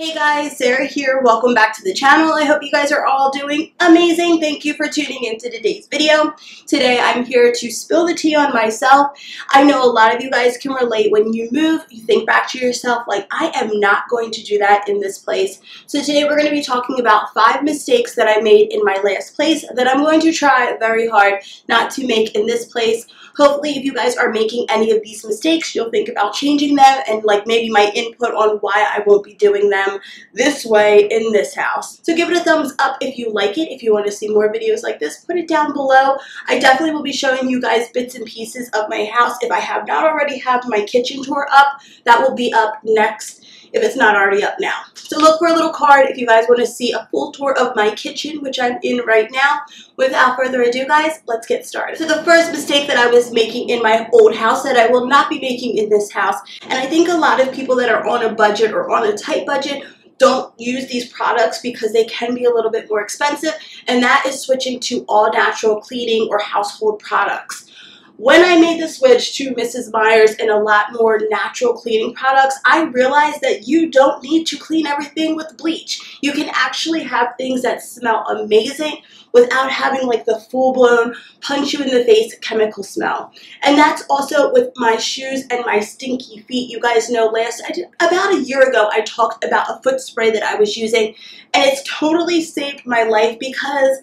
Hey guys, Sarah here. Welcome back to the channel. I hope you guys are all doing amazing. Thank you for tuning into today's video. Today I'm here to spill the tea on myself. I know a lot of you guys can relate. When you move, you think back to yourself like, I am not going to do that in this place. So today we're going to be talking about 5 mistakes that I made in my last place that I'm going to try very hard not to make in this place. Hopefully, if you guys are making any of these mistakes, you'll think about changing them and like maybe my input on why I won't be doing them this way in this house. So give it a thumbs up if you like it. If you want to see more videos like this, put it down below. I definitely will be showing you guys bits and pieces of my house. If I have not already have my kitchen tour up, that will be up next if it's not already up now. So look for a little card if you guys want to see a full tour of my kitchen, which I'm in right now. Without further ado, guys, let's get started. So the first mistake that I was making in my old house that I will not be making in this house, and I think a lot of people that are on a budget or on a tight budget don't use these products because they can be a little bit more expensive, and that is switching to all natural cleaning or household products. When I made the switch to Mrs. Meyers and a lot more natural cleaning products, I realized that you don't need to clean everything with bleach. You can actually have things that smell amazing without having like the full-blown punch you in the face chemical smell. And that's also with my shoes and my stinky feet. You guys know about a year ago I talked about a foot spray that I was using, and it's totally saved my life because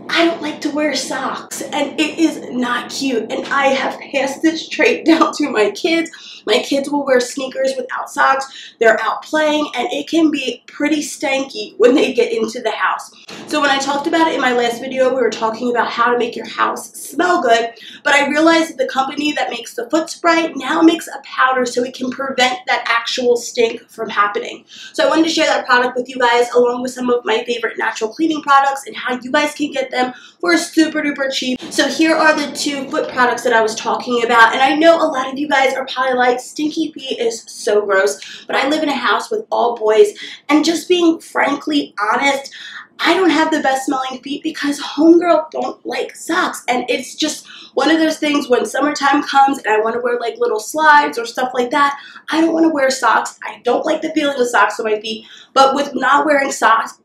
I don't like to wear socks, and it is not cute, and I have passed this trait down to my kids. My kids will wear sneakers without socks. They're out playing, and it can be pretty stanky when they get into the house. So when I talked about it in my last video, we were talking about how to make your house smell good, but I realized that the company that makes the foot spray now makes a powder so it can prevent that actual stink from happening. So I wanted to share that product with you guys along with some of my favorite natural cleaning products and how you guys can get them for super duper cheap. So here are the 2 foot products that I was talking about, and I know a lot of you guys are probably like, stinky feet is so gross, but I live in a house with all boys, and just being frankly honest, I don't have the best smelling feet because homegirl don't like socks, and it's just one of those things when summertime comes and I want to wear like little slides or stuff like that, I don't want to wear socks. I don't like the feeling of socks on my feet, but with not wearing socks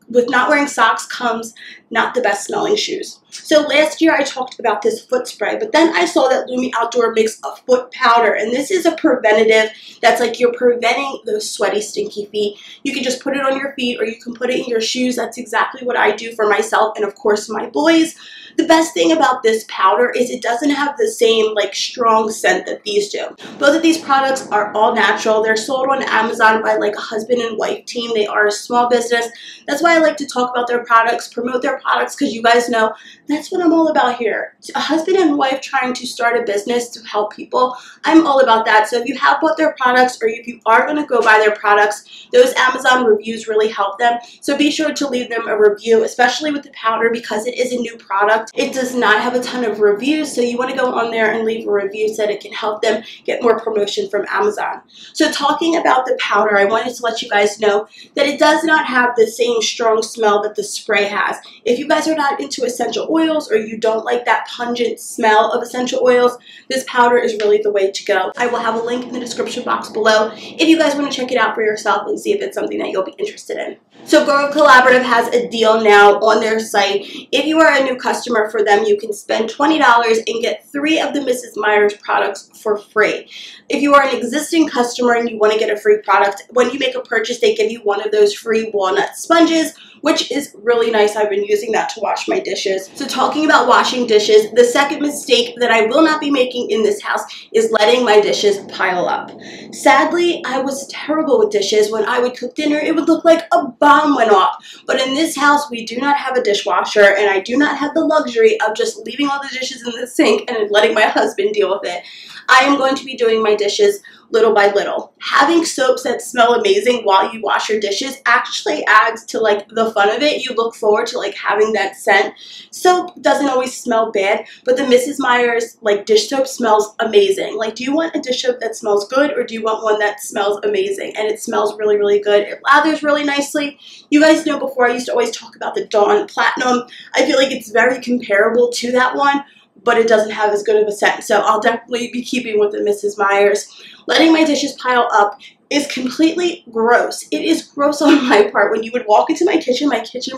comes not the best smelling shoes. So last year I talked about this foot spray, but then I saw that Lumi Outdoor makes a foot powder, and this is a preventative that's like you're preventing those sweaty, stinky feet. You can just put it on your feet or you can put it in your shoes. That's exactly what I do for myself and of course my boys. The best thing about this powder is it doesn't have the same like strong scent that these do. Both of these products are all natural. They're sold on Amazon by like a husband and wife team. They are a small business. That's why I like to talk about their products, promote their products, because you guys know that's what I'm all about here. A husband and wife trying to start a business to help people. I'm all about that. So if you have bought their products or if you are going to go buy their products, those Amazon reviews really help them. So be sure to leave them a review, especially with the powder because it is a new product. It does not have a ton of reviews, so you want to go on there and leave a review so that it can help them get more promotion from Amazon. So talking about the powder, I wanted to let you guys know that it does not have the same strong smell that the spray has. If you guys are not into essential oils or you don't like that pungent smell of essential oils, this powder is really the way to go. I will have a link in the description box below if you guys want to check it out for yourself and see if it's something that you'll be interested in. So Grow Collaborative has a deal now on their site. If you are a new customer for them, you can spend $20 and get 3 of the Mrs. Meyers products for free. If you are an existing customer and you want to get a free product, when you make a purchase, they give you one of those free walnut sponges, which is really nice. I've been using that to wash my dishes. So talking about washing dishes, the second mistake that I will not be making in this house is letting my dishes pile up. Sadly, I was terrible with dishes. When I would cook dinner, it would look like a bomb went off. But in this house, we do not have a dishwasher, and I do not have the luxury of just leaving all the dishes in the sink and letting my husband deal with it. I am going to be doing my dishes little by little. Having soaps that smell amazing while you wash your dishes actually adds to like the fun of it. You look forward to like having that scent. Soap doesn't always smell bad, but the Mrs. Meyers like dish soap smells amazing. Like, do you want a dish soap that smells good or do you want one that smells amazing? And it smells really, really good. It lathers really nicely. You guys know before I used to always talk about the Dawn Platinum. I feel like it's very comparable to that one, but it doesn't have as good of a scent. So I'll definitely be keeping with the Mrs. Meyers. Letting my dishes pile up is completely gross. It is gross on my part. When you would walk into my kitchen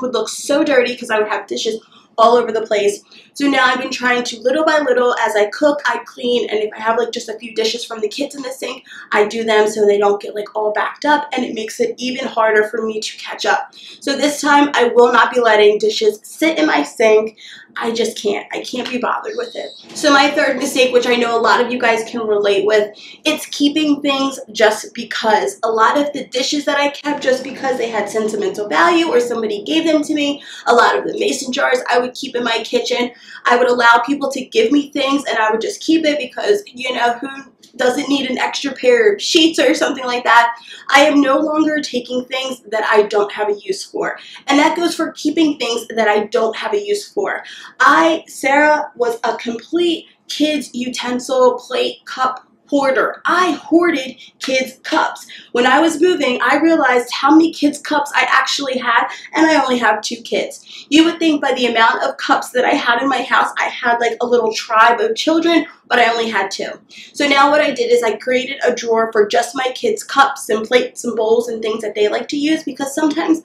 would look so dirty because I would have dishes all over the place. So now I've been trying to, little by little, as I cook, I clean, and if I have like just a few dishes from the kids in the sink, I do them so they don't get like all backed up, and it makes it even harder for me to catch up. So this time I will not be letting dishes sit in my sink. I just can't. I can't be bothered with it. So my third mistake, which I know a lot of you guys can relate with, it's keeping things just because. A lot of the dishes that I kept just because they had sentimental value or somebody gave them to me. A lot of the mason jars I would keep in my kitchen. I would allow people to give me things and I would just keep it because, you know, who doesn't need an extra pair of sheets or something like that. I am no longer taking things that I don't have a use for. And that goes for keeping things that I don't have a use for. Sarah, was a complete kids utensil, plate, cup hoarder. I hoarded kids' cups. When I was moving, I realized how many kids' cups I actually had, and I only have 2 kids. You would think by the amount of cups that I had in my house, I had like a little tribe of children, but I only had 2. So now what I did is I created a drawer for just my kids' cups and plates and bowls and things that they like to use, because sometimes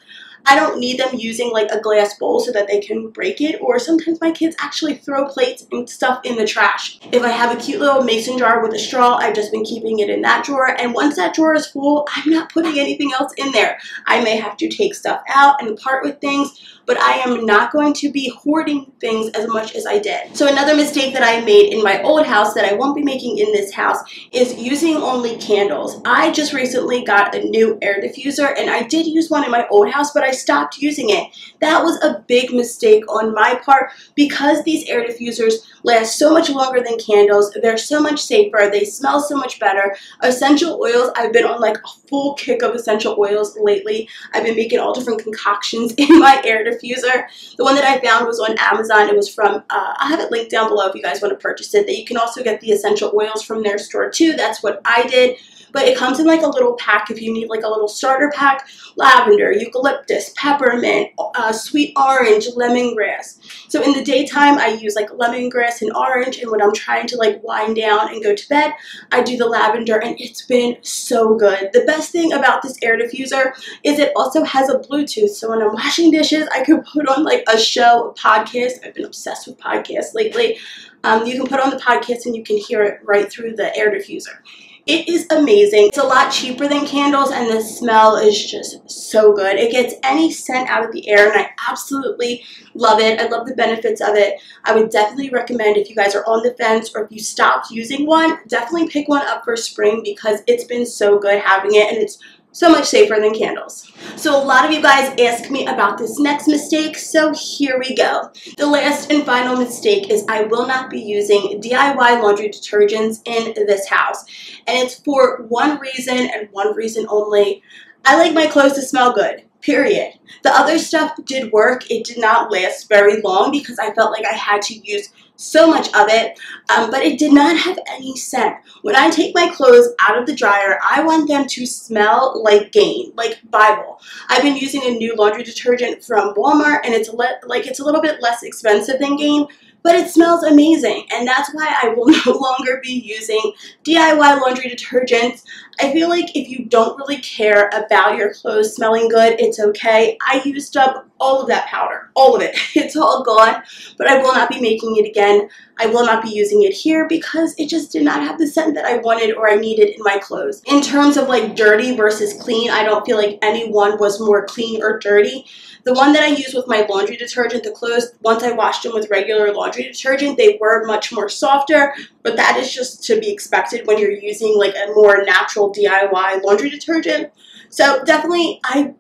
I don't need them using like a glass bowl so that they can break it, or sometimes my kids actually throw plates and stuff in the trash. If I have a cute little mason jar with a straw, I've just been keeping it in that drawer, and once that drawer is full, I'm not putting anything else in there. I may have to take stuff out and part with things, but I am not going to be hoarding things as much as I did. So another mistake that I made in my old house that I won't be making in this house is using only candles. I just recently got a new air diffuser, and I did use one in my old house, but I stopped using it. That was a big mistake on my part because these air diffusers last so much longer than candles. They're so much safer. They smell so much better. Essential oils, I've been on like a full kick of essential oils lately. I've been making all different concoctions in my air diffuser. The one that I found was on Amazon. It was from, I'll have it linked down below if you guys want to purchase it. That you can also get the essential oils from their store too. That's what I did. But it comes in like a little pack if you need like a little starter pack. Lavender, eucalyptus, peppermint, sweet orange, lemongrass. So in the daytime, I use like lemongrass and orange, and when I'm trying to like wind down and go to bed, I do the lavender, and it's been so good. The best thing about this air diffuser is it also has a Bluetooth, so when I'm washing dishes, I can put on like a show, a podcast. I've been obsessed with podcasts lately. You can put on the podcast and you can hear it right through the air diffuser. It is amazing. It's a lot cheaper than candles, and the smell is just so good. It gets any scent out of the air, and I absolutely love it. I love the benefits of it. I would definitely recommend, if you guys are on the fence or if you stopped using one, definitely pick one up for spring because it's been so good having it, and it's so much safer than candles. So a lot of you guys asked me about this next mistake, so here we go. The last and final mistake is I will not be using DIY laundry detergents in this house. And it's for one reason and one reason only. I like my clothes to smell good, period. The other stuff did work. It did not last very long because I felt like I had to use so much of it, but it did not have any scent. When I take my clothes out of the dryer, I want them to smell like Gain, like Bible. I've been using a new laundry detergent from Walmart, and it's a little bit less expensive than Gain, but it smells amazing, and that's why I will no longer be using DIY laundry detergents. I feel like if you don't really care about your clothes smelling good, it's okay. I used up all of that powder, all of it. It's all gone, but I will not be making it again. I will not be using it here because it just did not have the scent that I wanted or I needed in my clothes. In terms of like dirty versus clean, I don't feel like any one was more clean or dirty. The one that I use with my laundry detergent, the clothes, once I washed them with regular laundry detergent, they were much more softer, but that is just to be expected when you're using like a more natural DIY laundry detergent. So definitely, I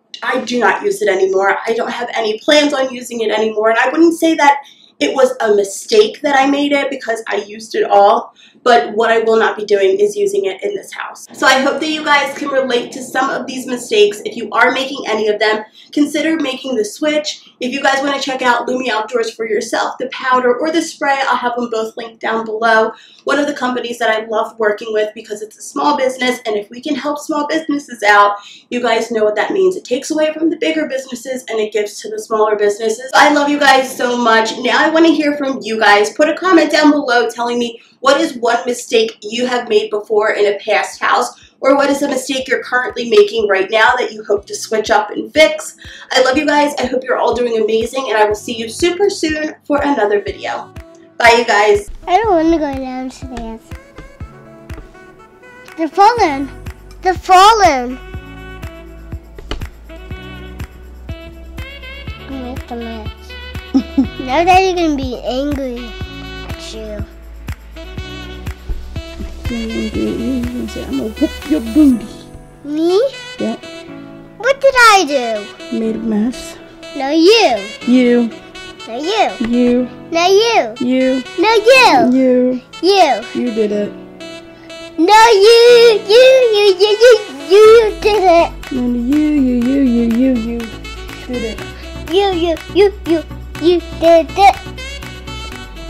do not use it anymore. I don't have any plans on using it anymore, and I wouldn't say that it was a mistake that I made it because I used it all, but what I will not be doing is using it in this house. So I hope that you guys can relate to some of these mistakes. If you are making any of them, consider making the switch. If you guys want to check out Lumi Outdoors for yourself, the powder or the spray, I'll have them both linked down below. One of the companies that I love working with because it's a small business, and if we can help small businesses out, you guys know what that means. It takes away from the bigger businesses and it gives to the smaller businesses. I love you guys so much. Now I want to hear from you guys. Put a comment down below telling me what is one mistake you have made before in a past house, or what is a mistake you're currently making right now that you hope to switch up and fix. I love you guys. I hope you're all doing amazing, and I will see you super soon for another video. Bye, you guys. I don't want to go downstairs. They're falling. They're falling. Make the mess. Now Daddy's gonna be angry at you. I'm gonna whoop your booty. Me? Yep. What did I do? Made a mess. No, you. You. No, you. You. No, you. You. No, you. You. You. You did it. No, you did it. No, you did it. You did it.